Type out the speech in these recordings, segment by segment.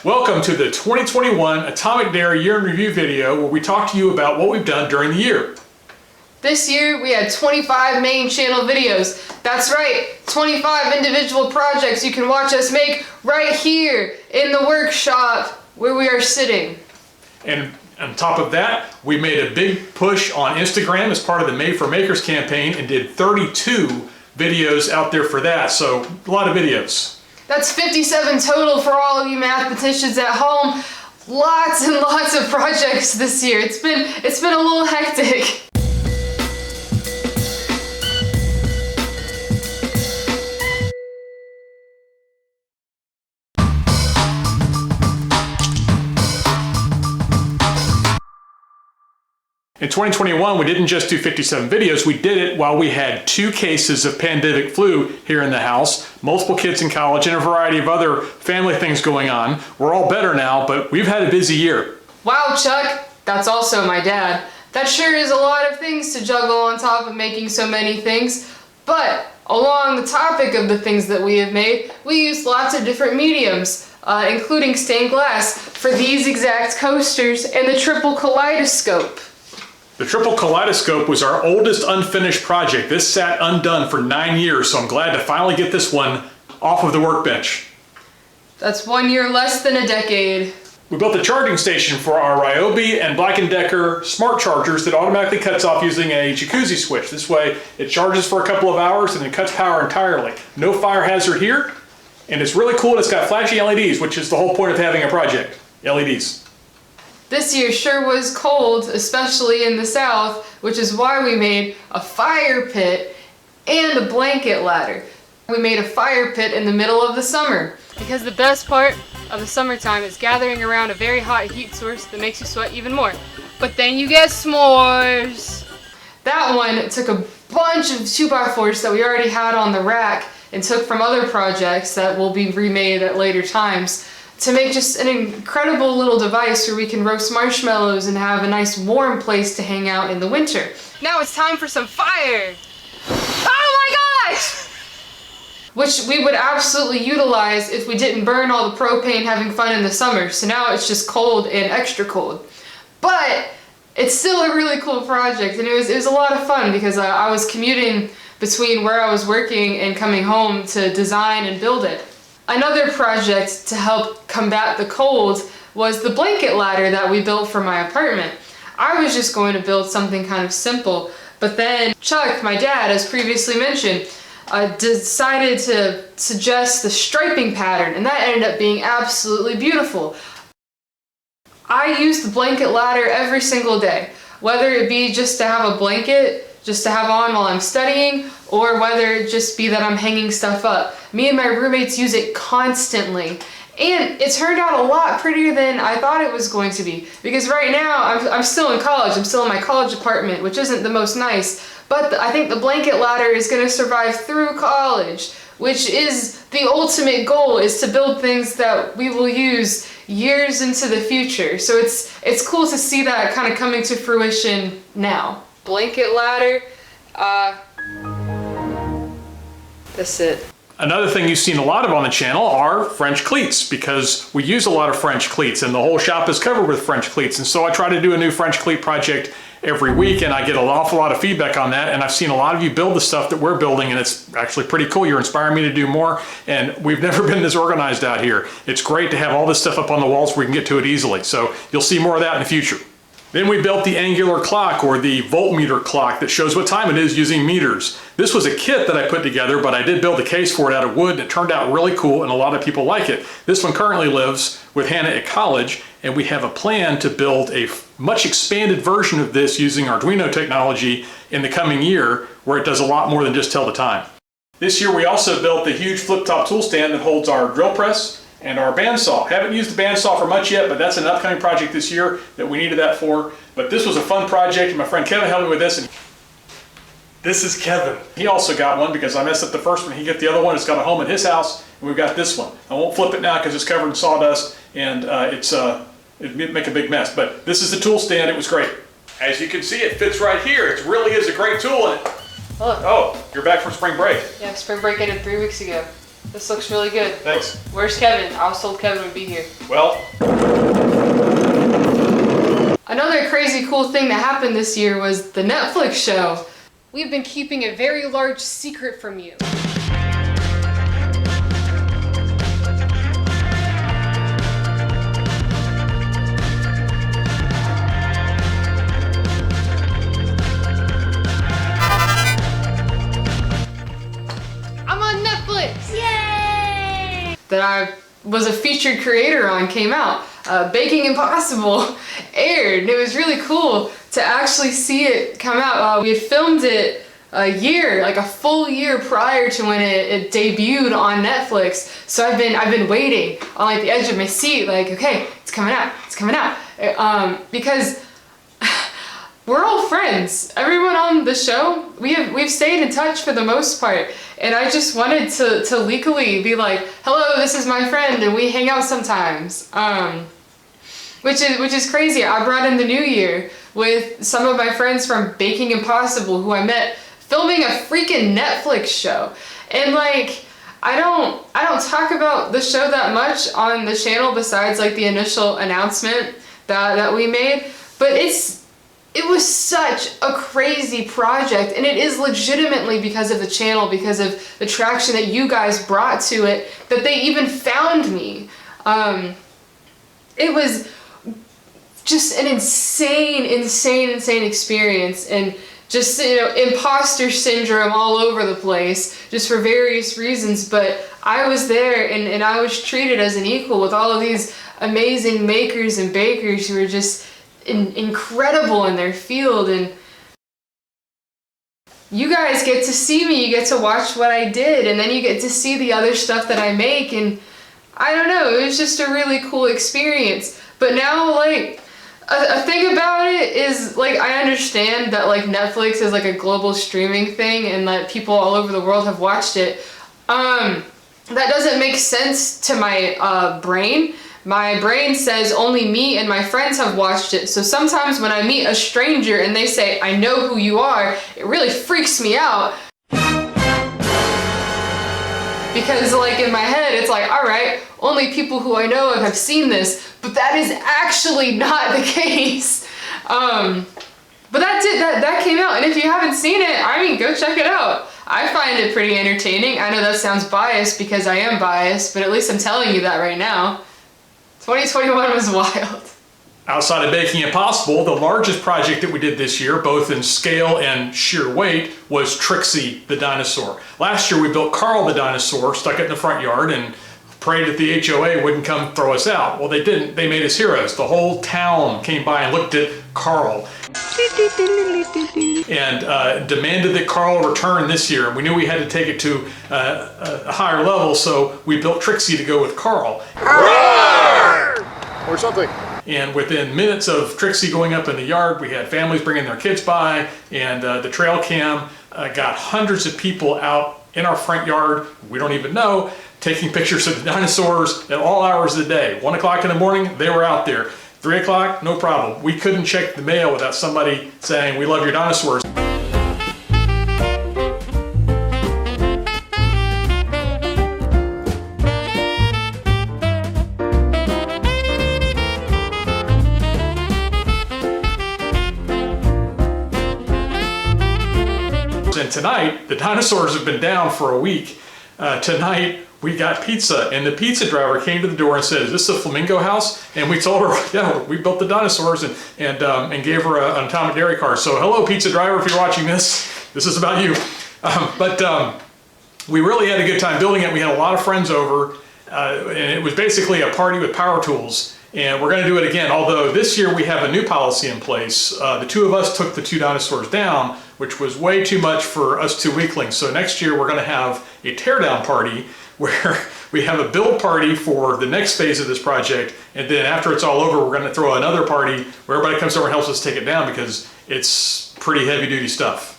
Welcome to the 2021 Atomic Dairy Year in Review video where we talk to you about what we've done during the year. This year we had 25 main channel videos. That's right, 25 individual projects you can watch us make right here in the workshop where we are sitting. And on top of that, we made a big push on Instagram as part of the Made for Makers campaign and did 32 videos out there for that. So a lot of videos. That's 57 total for all of you mathematicians at home. Lots and lots of projects this year. It's been a little hectic. In 2021, we didn't just do 57 videos, we did it while we had 2 cases of pandemic flu here in the house, multiple kids in college, and a variety of other family things going on. We're all better now, but we've had a busy year. Wow, Chuck, that's also my dad. That sure is a lot of things to juggle on top of making so many things. But along the topic of the things that we have made, we used lots of different mediums, including stained glass, for these exact coasters and the triple kaleidoscope. The triple kaleidoscope was our oldest unfinished project. This sat undone for 9 years, so I'm glad to finally get this one off of the workbench. That's 1 year less than a decade. We built a charging station for our Ryobi and Black & Decker smart chargers that automatically cuts off using a jacuzzi switch. This way it charges for a couple of hours and then cuts power entirely. No fire hazard here, and it's really cool. It's got flashy LEDs, which is the whole point of having a project, LEDs. This year sure was cold, especially in the south, which is why we made a fire pit and a blanket ladder. We made a fire pit in the middle of the summer. Because the best part of the summertime is gathering around a very hot heat source that makes you sweat even more. But then you get s'mores. That one took a bunch of 2x4s that we already had on the rack and took from other projects that will be remade at later times to make just an incredible little device where we can roast marshmallows and have a nice warm place to hang out in the winter. Now it's time for some fire! Oh my gosh! Which we would absolutely utilize if we didn't burn all the propane having fun in the summer. So now it's just cold and extra cold. But it's still a really cool project, and it was a lot of fun because I was commuting between where I was working and coming home to design and build it. Another project to help combat the cold was the blanket ladder that we built for my apartment. I was just going to build something kind of simple, but then Chuck, my dad, as previously mentioned, decided to suggest the striping pattern, and that ended up being absolutely beautiful. I use the blanket ladder every single day, whether it be just to have a blanket just to have on while I'm studying, or whether it just be that I'm hanging stuff up. Me and my roommates use it constantly. And it turned out a lot prettier than I thought it was going to be. Because right now, I'm still in college. I'm still in my college apartment, which isn't the most nice. But I think the blanket ladder is going to survive through college, which is the ultimate goal, is to build things that we will use years into the future. So it's cool to see that kind of coming to fruition now. Blanket ladder, that's it. Another thing you've seen a lot of on the channel are French cleats, because we use a lot of French cleats and the whole shop is covered with French cleats. And so I try to do a new French cleat project every week, and I get an awful lot of feedback on that. And I've seen a lot of you build the stuff that we're building, and it's actually pretty cool. You're inspiring me to do more, and we've never been this organized out here. It's great to have all this stuff up on the walls where we can get to it easily. So you'll see more of that in the future. Then we built the angular clock, or the voltmeter clock, that shows what time it is using meters. This was a kit that I put together, but I did build a case for it out of wood, and it turned out really cool, and a lot of people like it. This one currently lives with Hannah at college, and we have a plan to build a much expanded version of this using Arduino technology in the coming year, where it does a lot more than just tell the time. This year we also built the huge flip-top tool stand that holds our drill press and our bandsaw. Haven't used the bandsaw for much yet, but that's an upcoming project this year that we needed that for. But this was a fun project, and my friend Kevin helped me with this. And this is Kevin. He also got one because I messed up the first one. He got the other one. It's got a home at his house, and we've got this one. I won't flip it now because it's covered in sawdust, and it'd make a big mess. But this is the tool stand. It was great. As you can see, it fits right here. It really is a great tool. And Look. oh, you're back from spring break. Yeah, spring break ended 3 weeks ago. This looks really good. Thanks. Where's Kevin? I was told Kevin would be here. Well, another crazy cool thing that happened this year was the Netflix show. We've been keeping a very large secret from you. I'm on Netflix! Yay! That I was a featured creator on came out. Baking Impossible aired, and it was really cool to actually see it come out. We had filmed it a year, like a full year prior to when it debuted on Netflix. So I've been waiting on like the edge of my seat, like, okay, it's coming out, because we're all friends. Everyone on the show, we've stayed in touch for the most part. And I just wanted to legally be like, hello, this is my friend, and we hang out sometimes. Which is crazy. I brought in the new year with some of my friends from Baking Impossible who I met filming a freaking Netflix show. And like, I don't talk about the show that much on the channel besides like the initial announcement that we made, but it was such a crazy project, and it is legitimately because of the channel, because of the traction that you guys brought to it, that they even found me. It was just an insane experience, and just, you know, imposter syndrome all over the place, just for various reasons, but I was there and I was treated as an equal with all of these amazing makers and bakers who were just incredible in their field. And you guys get to see me, you get to watch what I did, and then you get to see the other stuff that I make, and I don't know, it was just a really cool experience. But now, like, a thing about it is, like, I understand that, like, Netflix is, like, a global streaming thing and that people all over the world have watched it. That doesn't make sense to my brain. My brain says only me and my friends have watched it. So sometimes when I meet a stranger and they say, I know who you are, it really freaks me out. Because, like, in my head, it's like, all right, only people who I know have seen this, but that is actually not the case. But that's it, that came out, and if you haven't seen it, I mean, go check it out. I find it pretty entertaining. I know that sounds biased because I am biased, but at least I'm telling you that right now. 2021 was wild. outside of Baking Impossible, the largest project that we did this year, both in scale and sheer weight, was Trixie the dinosaur. Last year we built Carl the dinosaur, stuck it in the front yard, and prayed that the HOA wouldn't come throw us out. Well, they didn't. They made us heroes. The whole town came by and looked at Carl and demanded that Carl return this year. We knew we had to take it to a higher level, so we built Trixie to go with Carl. Or something. And within minutes of Trixie going up in the yard, we had families bringing their kids by, and the trail cam got hundreds of people out in our front yard, we don't even know, taking pictures of the dinosaurs at all hours of the day. 1 o'clock in the morning, they were out there. 3 o'clock, no problem. We couldn't check the mail without somebody saying, "We love your dinosaurs." And tonight, the dinosaurs have been down for a week. Tonight, we got pizza, and the pizza driver came to the door and said, "Is this a flamingo house?" And we told her, "Yeah, we built the dinosaurs," and gave her an atomic dairy car. So hello, pizza driver, if you're watching this is about you. We really had a good time building it. We had a lot of friends over, and it was basically a party with power tools. And we're going to do it again, although this year we have a new policy in place. The two of us took the two dinosaurs down, which was way too much for us two weaklings. So next year we're going to have a teardown party where we have a build party for the next phase of this project, and then after it's all over, we're going to throw another party where everybody comes over and helps us take it down because it's pretty heavy duty stuff.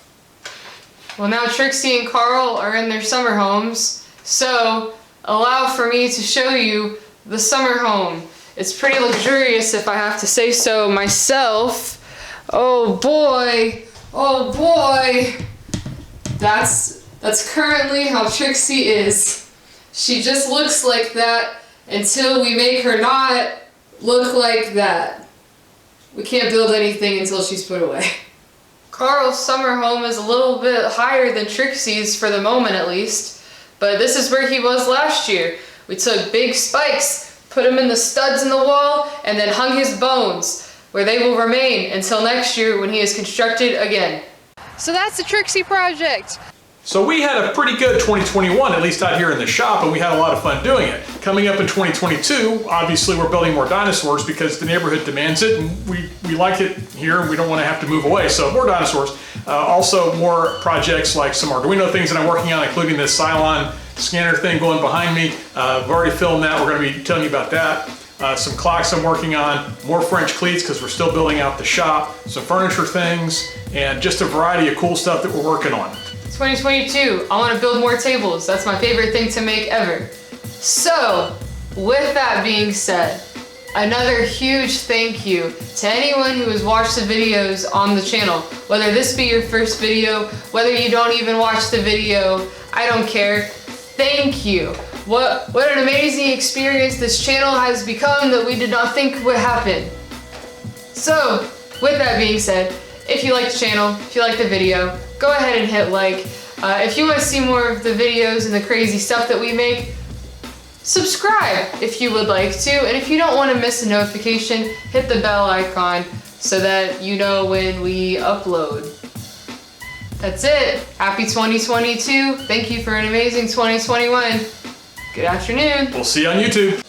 Well, now Trixie and Carl are in their summer homes, so allow for me to show you the summer home. It's pretty luxurious, if I have to say so myself. Oh boy, oh boy. That's currently how Trixie is. She just looks like that until we make her not look like that. We can't build anything until she's put away. Carl's summer home is a little bit higher than Trixie's for the moment at least, but this is where he was last year. We took big spikes, put them in the studs in the wall, and then hung his bones, where they will remain until next year when he is constructed again. So that's the Trixie project. So we had a pretty good 2021, at least out here in the shop, and we had a lot of fun doing it. Coming up in 2022, obviously we're building more dinosaurs because the neighborhood demands it, and we like it here, and we don't want to have to move away, so more dinosaurs. Also more projects like some Arduino things that I'm working on, including this Cylon scanner thing going behind me. I've already filmed that, we're going to be telling you about that. Some clocks I'm working on, more French cleats because we're still building out the shop, some furniture things, and just a variety of cool stuff that we're working on. 2022, I want to build more tables. That's my favorite thing to make ever. So, with that being said, another huge thank you to anyone who has watched the videos on the channel. Whether this be your first video, whether you don't even watch the video, I don't care. Thank you. What an amazing experience this channel has become that we did not think would happen. So, with that being said, if you like the channel, if you like the video, go ahead and hit like. If you want to see more of the videos and the crazy stuff that we make, subscribe if you would like to. And if you don't want to miss a notification, hit the bell icon so that you know when we upload. That's it. Happy 2022. Thank you for an amazing 2021. Good afternoon. We'll see you on YouTube.